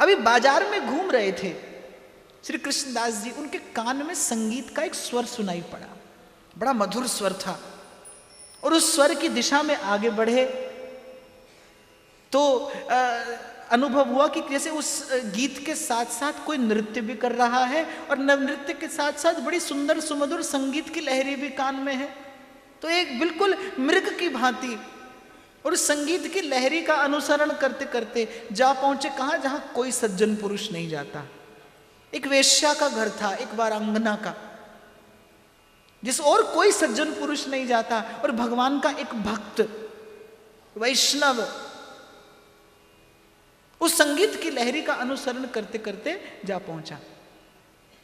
अभी बाजार में घूम रहे थे श्री कृष्णदास जी, उनके कान में संगीत का एक स्वर सुनाई पड़ा, बड़ा मधुर स्वर था, और उस स्वर की दिशा में आगे बढ़े तो अनुभव हुआ कि जैसे उस गीत के साथ साथ कोई नृत्य भी कर रहा है, और नृत्य के साथ साथ बड़ी सुंदर सुमधुर संगीत की लहरी भी कान में है। तो एक बिल्कुल मृग की भांति और संगीत की लहरी का अनुसरण करते करते जा पहुंचे कहां, जहां कोई सज्जन पुरुष नहीं जाता। एक वेश्या का घर था, एक वारांगना का, जिस और कोई सज्जन पुरुष नहीं जाता, और भगवान का एक भक्त वैष्णव उस संगीत की लहरी का अनुसरण करते करते जा पहुंचा।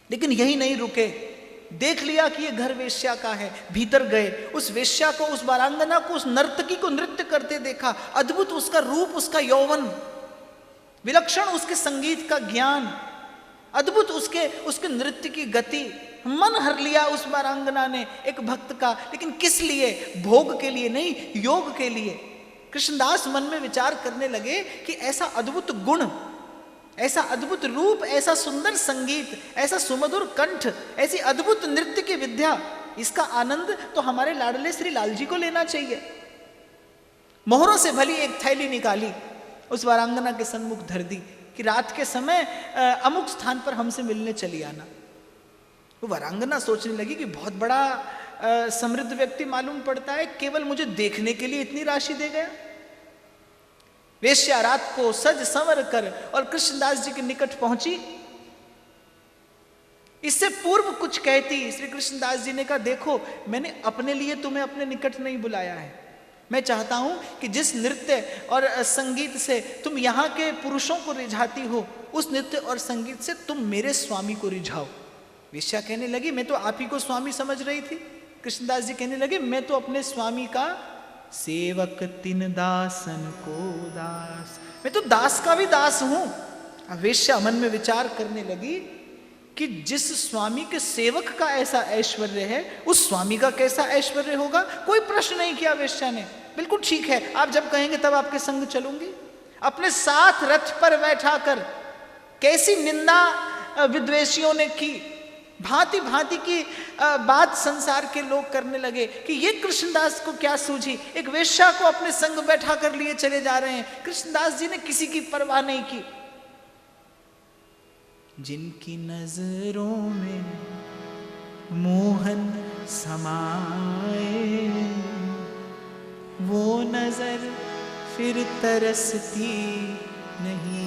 लेकिन यही नहीं रुके, देख लिया कि ये घर वेश्या का है, भीतर गए, उस वेश्या को, उस वारांगना को, उस नर्तकी को नृत्य करते देखा। अद्भुत उसका रूप, उसका यौवन, विलक्षण उसके संगीत का ज्ञान, अद्भुत उसके नृत्य की गति। मन हर लिया उस वारांगना ने, एक भक्त का। लेकिन किस लिए? भोग के लिए नहीं, योग के लिए। कृष्णदास मन में विचार करने लगे कि ऐसा अद्भुत गुण, ऐसा अद्भुत रूप, ऐसा सुंदर संगीत, ऐसा सुमधुर कंठ, ऐसी अद्भुत नृत्य की विद्या, इसका आनंद तो हमारे लाडले श्री लाल जी को लेना चाहिए। मोहरों से भली एक थैली निकाली, उस वारांगना के सन्मुख धर दी कि रात के समय अमुक स्थान पर हमसे मिलने चली आना। वो वारांगना सोचने लगी कि बहुत बड़ा समृद्ध व्यक्ति मालूम पड़ता है, केवल मुझे देखने के लिए इतनी राशि दे गया। वेश्या रात को सज संवर कर और कृष्णदास जी के निकट पहुंची। इससे पूर्व कुछ कहती, श्री कृष्णदास जी ने कहा, देखो मैंने अपने लिए तुम्हें अपने निकट नहीं बुलाया है, मैं चाहता हूं कि जिस नृत्य और संगीत से तुम यहाँ के पुरुषों को रिझाती हो, उस नृत्य और संगीत से तुम मेरे स्वामी को रिझाओ। वेश्या कहने लगी, मैं तो आप ही को स्वामी समझ रही थी। कृष्णदास जी कहने लगे, मैं तो अपने स्वामी का सेवक तिन दासन को दास, मैं तो दास का भी दास हूं। वेश्या मन में विचार करने लगी कि जिस स्वामी के सेवक का ऐसा ऐश्वर्य है, उस स्वामी का कैसा ऐश्वर्य होगा। कोई प्रश्न नहीं किया वेश्या ने, बिल्कुल ठीक है, आप जब कहेंगे तब आपके संग चलूंगी। अपने साथ रथ पर बैठा कर कैसी निंदा विद्वेषियों ने की, भांति भांति की बात संसार के लोग करने लगे कि ये कृष्णदास को क्या सूझी, एक वेश्या को अपने संग बैठा कर लिए चले जा रहे हैं। कृष्णदास जी ने किसी की परवाह नहीं की। जिनकी नजरों में मोहन समाए, वो नजर फिर तरसती नहीं।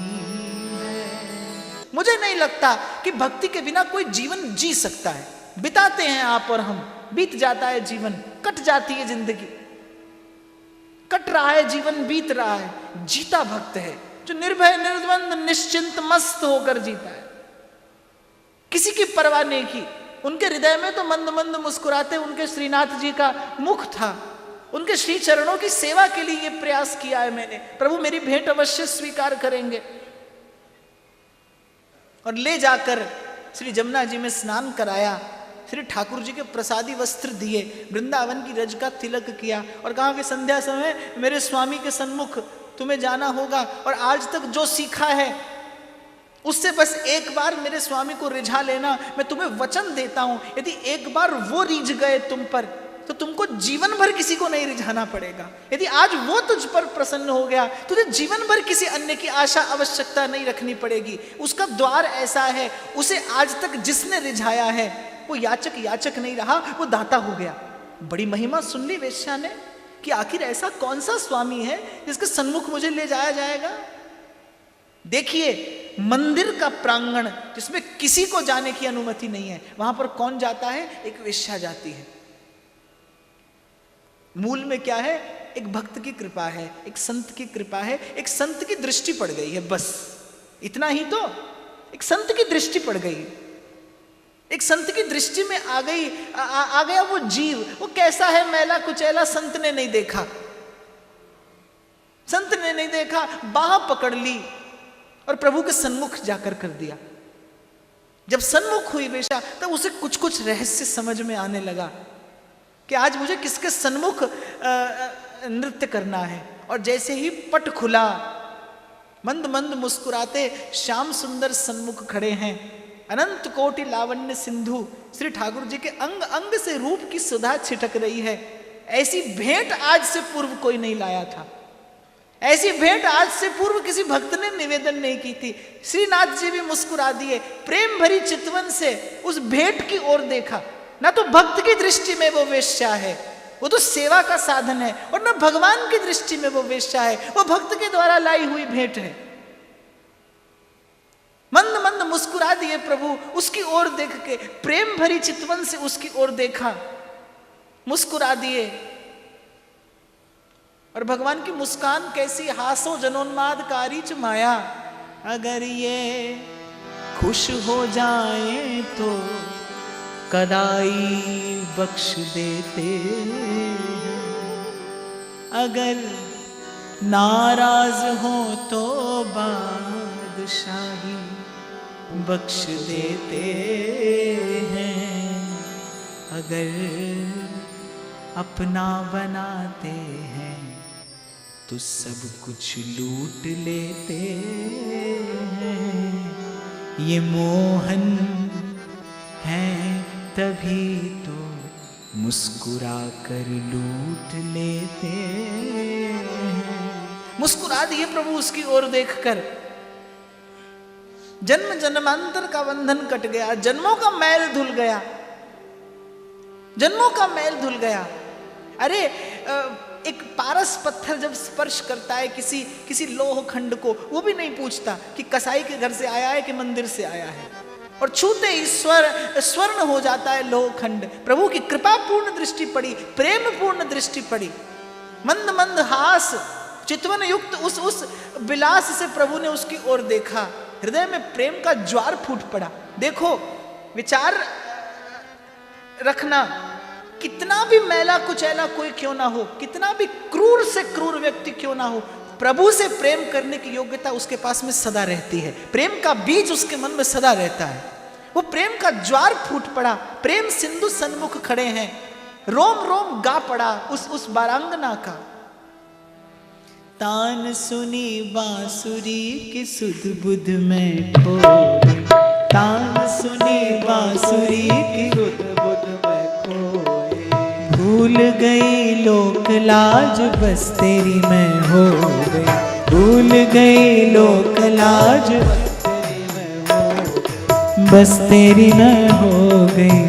मुझे नहीं लगता कि भक्ति के बिना कोई जीवन जी सकता है। बिताते हैं आप और हम, बीत जाता है जीवन, कट जाती है जिंदगी, कट रहा है जीवन, बीत रहा है। जीता भक्त है जो निर्भय निर्द्वंद निश्चिंत मस्त होकर जीता है, किसी की परवाह नहीं की। उनके हृदय में तो मंद मंद मुस्कुराते उनके श्रीनाथ जी का मुख था। उनके श्री चरणों की सेवा के लिए ये प्रयास किया है मैंने, प्रभु मेरी भेंट अवश्य स्वीकार करेंगे। और ले जाकर श्री जमुना जी में स्नान कराया, श्री ठाकुर जी के प्रसादी वस्त्र दिए, वृंदावन की रज का तिलक किया और कहा कि संध्या समय मेरे स्वामी के सन्मुख तुम्हें जाना होगा, और आज तक जो सीखा है उससे बस एक बार मेरे स्वामी को रिझा लेना। मैं तुम्हें वचन देता हूं, यदि एक बार वो रिझ गए तुम पर तो तुमको जीवन भर किसी को नहीं रिझाना पड़ेगा। यदि आज वो तुझ पर प्रसन्न हो गया, तुझे जीवन भर किसी अन्य की आशा आवश्यकता नहीं रखनी पड़ेगी। उसका द्वार ऐसा है, उसे आज तक जिसने रिझाया है वो याचक याचक नहीं रहा, वो दाता हो गया। बड़ी महिमा सुन ली वेश्या ने कि आखिर ऐसा कौन सा स्वामी है जिसके सन्मुख मुझे ले जाया जाएगा। देखिए मंदिर का प्रांगण जिसमें किसी को जाने की अनुमति नहीं है, वहां पर कौन जाता है? एक वेश्या जाती है। मूल में क्या है? एक भक्त की कृपा है, एक संत की कृपा है, एक संत की दृष्टि पड़ गई है, बस इतना ही तो। एक संत की दृष्टि पड़ गई, एक संत की दृष्टि में आ गया वो जीव। वो कैसा है? मैला कुचैला, संत ने नहीं देखा, संत ने नहीं देखा, बाह पकड़ ली और प्रभु के सन्मुख जाकर कर दिया। जब सन्मुख हुई वेश्या तब उसे कुछ कुछ रहस्य समझ में आने लगा कि आज मुझे किसके सन्मुख नृत्य करना है। और जैसे ही पट खुला मंद मंद मुस्कुराते श्याम सुंदर सन्मुख खड़े हैं। अनंत कोटि लावण्य सिंधु, श्री ठाकुर जी के अंग अंग से रूप की सुधा छिटक रही है। ऐसी भेंट आज से पूर्व कोई नहीं लाया था, ऐसी भेंट आज से पूर्व किसी भक्त ने निवेदन नहीं की थी। श्रीनाथ जी भी मुस्कुरा दिए, प्रेम भरी चितवन से उस भेंट की ओर देखा। ना तो भक्त की दृष्टि में वो वेश्या है, वो तो सेवा का साधन है, और न भगवान की दृष्टि में वो वेश्या है, वो भक्त के द्वारा लाई हुई भेंट है। मंद मंद मुस्कुरा दिए प्रभु, उसकी ओर देख के प्रेम भरी चितवन से उसकी ओर देखा, मुस्कुरा दिए। और भगवान की मुस्कान कैसी, हासो जनोन्मादकारी च माया, अगर ये खुश हो जाए तो कदाई बख्श देते हैं, अगर नाराज हो तो बादशाही बख्श देते हैं, अगर अपना बनाते हैं तो सब कुछ लूट लेते हैं। ये मोहन है तभी तो मुस्कुरा कर लूट लेते हैं। मुस्कुरा दिए प्रभु उसकी ओर देखकर। जन्म जन्मांतर का बंधन कट गया, जन्मों का मैल धुल गया, जन्मों का मैल धुल गया। अरे एक पारस पत्थर जब स्पर्श करता है किसी लोह खंड को, वो भी नहीं पूछता कि कसाई के घर से आया है कि मंदिर से आया है, और छूते ही स्वर्ण हो जाता है लोह खंड। प्रभु की कृपा पूर्ण दृष्टि पड़ी, प्रेम पूर्ण दृष्टि पड़ी, मंद मंद हास चितवन युक्त उस विलास से प्रभु ने उसकी ओर देखा। हृदय में प्रेम का ज्वार फूट पड़ा। देखो, विचार रखना, कितना भी मैला कुचैला कोई क्यों ना हो, कितना भी क्रूर से क्रूर व्यक्ति क्यों ना हो, प्रभु से प्रेम करने की योग्यता उसके पास में सदा रहती है। प्रेम का बीज उसके मन में सदा रहता है। वो प्रेम का ज्वार फूट पड़ा, प्रेम सिंधु सन्मुख खड़े हैं, रोम रोम गा पड़ा उस बारांगना का। तान सुनी बांसुरी की सुध बुध में खो गई, तान सुनी बांसुरी की सुध बुध में खोए, भूल गई लोक लाज बस तेरी मैं हो गई, भूल गई लोक लाज बस तेरी मैं हो गई, बस तेरी मैं हो गई,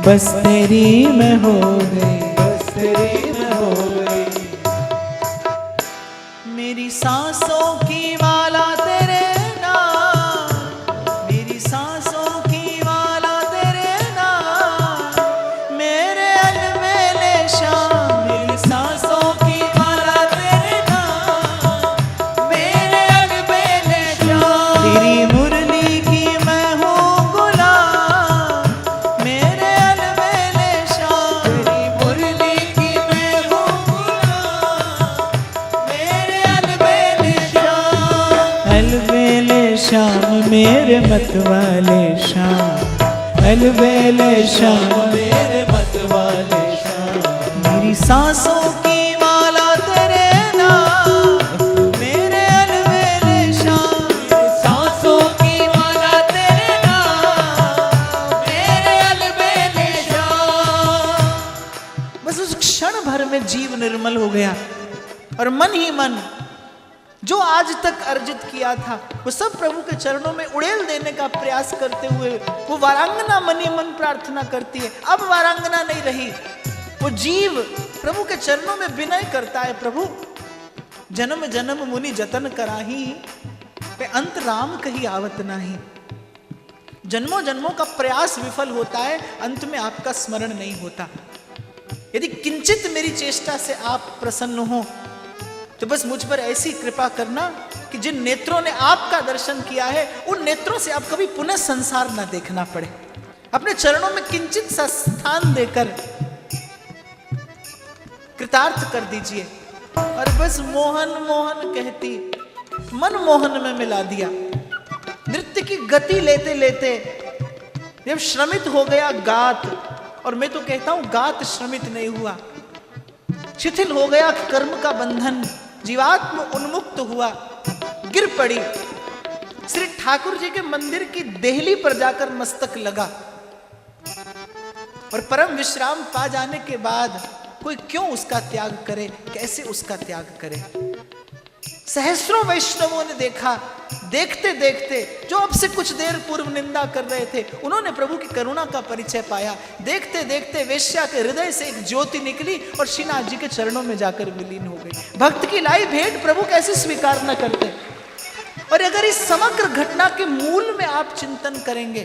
बस तेरी मैं हो गई। मेरी सांसों की माला तेरे नाम, मेरी सांसों की माला तेरे नाम, मेरे अलमेले शाम, मेरी सांसों की माला तेरे नाम, मेरे अलमेले शाम, तेरी मुरली की मैं हूँ गुलाम, मेरे अलमेले शाम, तेरी मुरली की मैं हूँ गुलाम, मेरे अलमेले शाम, अलमेले शाम मेरे मतवाले शाम, अलमेले शाम मेरे मतवाले शाम, मेरी सांसों की माला तेरे नाम, मेरे अलमेले शाम, सांसों की माला तेरे नाम, मेरे अलमेले शाम। बस उस क्षण भर में जीव निर्मल हो गया, और मन ही मन जो आज तक अर्जित किया था वो सब प्रभु के चरणों में उड़ेल देने का प्रयास करते हुए वो वारांगना मनी मन प्रार्थना करती है। अब वारांगना नहीं रही, वो जीव प्रभु के चरणों में विनय करता है, प्रभु जन्म जन्म मुनि जतन कराही, पे अंत राम कही आवत नाही। जन्मों जन्मों का प्रयास विफल होता है, अंत में आपका स्मरण नहीं होता। यदि किंचित मेरी चेष्टा से आप प्रसन्न हो तो बस मुझ पर ऐसी कृपा करना कि जिन नेत्रों ने आपका दर्शन किया है उन नेत्रों से आप कभी पुनः संसार ना देखना पड़े। अपने चरणों में किंचित सा स्थान देकर कृतार्थ कर दीजिए। और बस मोहन मोहन कहती मन मोहन में मिला दिया। नृत्य की गति लेते लेते जब श्रमित हो गया गात, और मैं तो कहता हूं गात श्रमित नहीं हुआ, शिथिल हो गया कर्म का बंधन, जीवात्म उन्मुक्त हुआ, गिर पड़ी, श्री ठाकुर जी के मंदिर की देहली पर जाकर मस्तक लगा। और परम विश्राम पा जाने के बाद कोई क्यों उसका त्याग करे, कैसे उसका त्याग करे। सहस्रों वैष्णवों ने देखा, देखते देखते जो अब से कुछ देर पूर्व निंदा कर रहे थे, उन्होंने प्रभु की करुणा का परिचय पाया। देखते देखते वेश्या के हृदय से एक ज्योति निकली और श्रीनाथ जी के चरणों में जाकर विलीन हो गई। भक्त की लाई भेंट प्रभु कैसे स्वीकार न करते। और अगर इस समग्र घटना के मूल में आप चिंतन करेंगे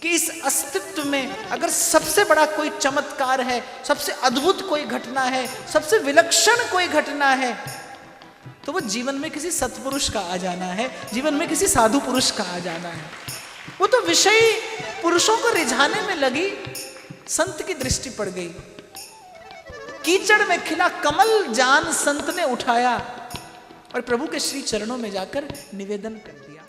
कि इस अस्तित्व में अगर सबसे बड़ा कोई चमत्कार है, सबसे अद्भुत कोई घटना है, सबसे विलक्षण कोई घटना है, तो वो जीवन में किसी सत्पुरुष का आ जाना है, जीवन में किसी साधु पुरुष का आ जाना है। वो तो विषयी पुरुषों को रिझाने में लगी, संत की दृष्टि पड़ गई। कीचड़ में खिला कमल जान संत ने उठाया और प्रभु के श्री चरणों में जाकर निवेदन कर दिया।